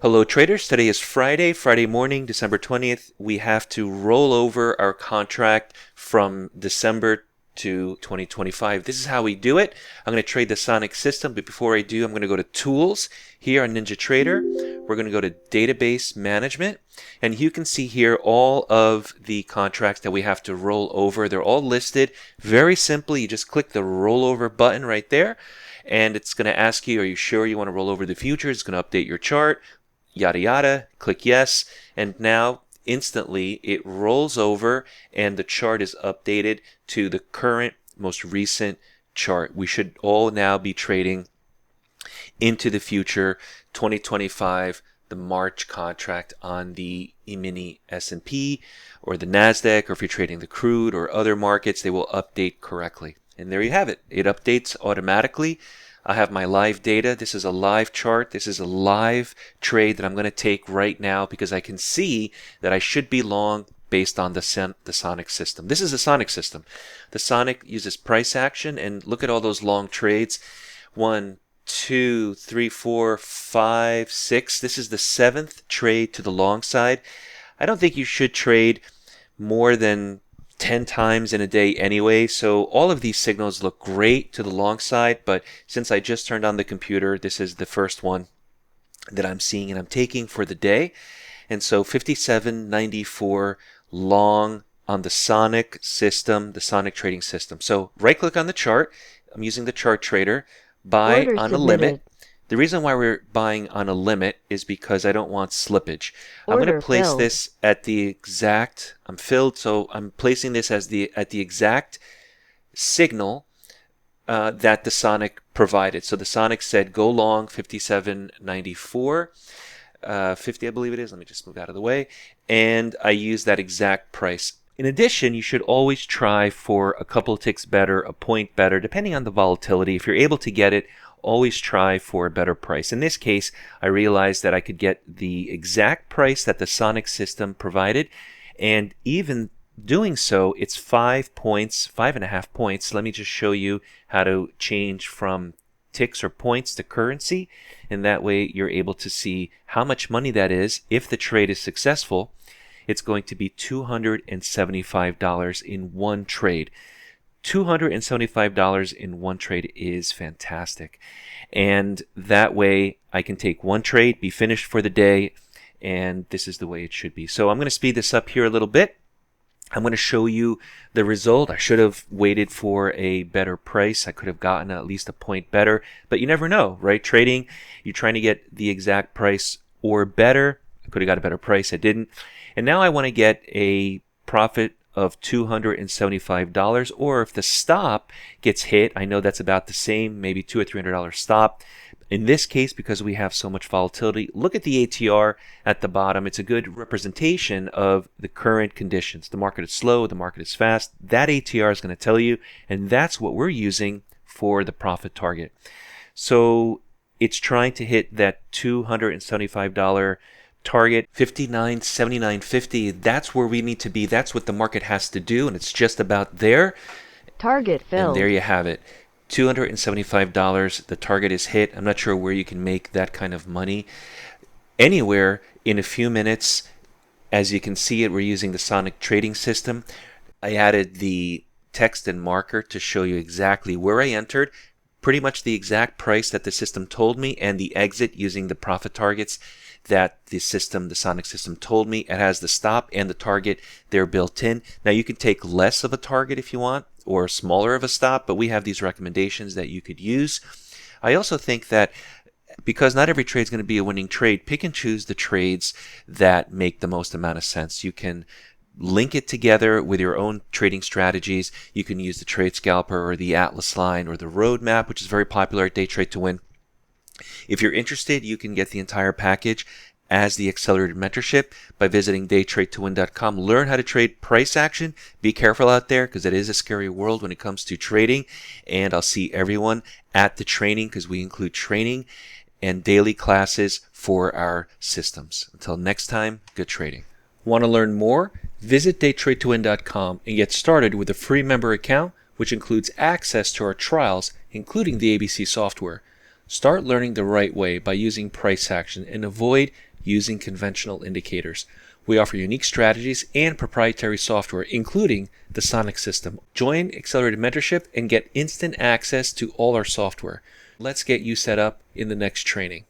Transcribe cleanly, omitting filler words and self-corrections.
Hello traders, today is Friday morning, December 20th. We have to roll over our contract from December to 2025. This is how we do it. I'm going to trade the Sonic system, but before I do, I'm going to go to Tools here on NinjaTrader. We're going to go to Database Management, and you can see here all of the contracts that we have to roll over. They're all listed very simply. You just click the rollover button right there, and it's going to ask you, are you sure you want to roll over the futures? It's going to update your chart. Yada yada, click yes, and now instantly it rolls over and the chart is updated to the current, most recent chart. We should all now be trading into the future 2025, the March contract on the E-mini S&P or the NASDAQ, or if you're trading the crude or other markets, they will update correctly. And there you have it. It updates automatically. I have my live data. This is a live chart. This is a live trade that I'm going to take right now because I can see that I should be long based on the Sonic system. This is the Sonic system. The Sonic uses price action, and look at all those long trades. 1, 2, 3, 4, 5, 6. This is the 7th trade to the long side. I don't think you should trade more than 10 times in a day anyway, so all of these signals look great to the long side, but since I just turned on the computer, this is the first one that I'm seeing and I'm taking for the day. And so 57.94 long on the Sonic system, the Sonic trading system. So right click on the chart. I'm using the chart trader, buy Order on a submitted. limit. The reason why we're buying on a limit is because I don't want slippage. I'm going Order to place filled. this at the exact, I'm filled, so I'm placing this as at the exact signal that the Sonic provided. So the Sonic said go long 57.94, 50 I believe it is. Let me just move out of the way. And I use that exact price. In addition, you should always try for a couple of ticks better, a point better, depending on the volatility. If you're able to get it, always try for a better price. In this case, I realized that I could get the exact price that the Sonic system provided, and even doing so, it's 5 points, 5.5 points. Let me just show you how to change from ticks or points to currency, and that way you're able to see how much money that is. If the trade is successful, it's going to be $275 in one trade. $275 in one trade is fantastic. And that way I can take one trade, be finished for the day, and this is the way it should be. So I'm going to speed this up here a little bit. I'm going to show you the result. I should have waited for a better price. I could have gotten at least a point better, but you never know, right? Trading, you're trying to get the exact price or better. I could have got a better price. I didn't. And now I want to get a profit of $275, or if the stop gets hit, I know that's about the same, maybe $200 or $300 stop. In this case, because we have so much volatility, look at the ATR at the bottom. It's a good representation of the current conditions. The market is slow, the market is fast. That ATR is going to tell you, and that's what we're using for the profit target. So it's trying to hit that $275 target, 59, 79.50. That's where we need to be. That's what the market has to do, and it's just about there. Target And filled. there you have it. $275. The target is hit. I'm not sure where you can make that kind of money. Anywhere in a few minutes. As you can see it, we're using the Sonic trading system. I added the text and marker to show you exactly where I entered, pretty much the exact price that the system told me, and the exit using the profit targets that the Sonic system told me. It has the stop and the target. They're built in. Now you can take less of a target if you want, or smaller of a stop, but we have these recommendations that you could use. I also think that because not every trade is going to be a winning trade, pick and choose the trades that make the most amount of sense. You can link it together with your own trading strategies. You can use the trade scalper or the Atlas line or the roadmap, which is very popular at DayTradeToWin. If you're interested, you can get the entire package as the Accelerated Mentorship by visiting DayTradeToWin.com. Learn how to trade price action. Be careful out there because it is a scary world when it comes to trading. And I'll see everyone at the training because we include training and daily classes for our systems. Until next time, good trading. Want to learn more? Visit DayTradeToWin.com and get started with a free member account, which includes access to our trials, including the ABC software. Start learning the right way by using price action and avoid using conventional indicators. We offer unique strategies and proprietary software, including the Sonic system. Join Accelerated Mentorship and get instant access to all our software. Let's get you set up in the next training.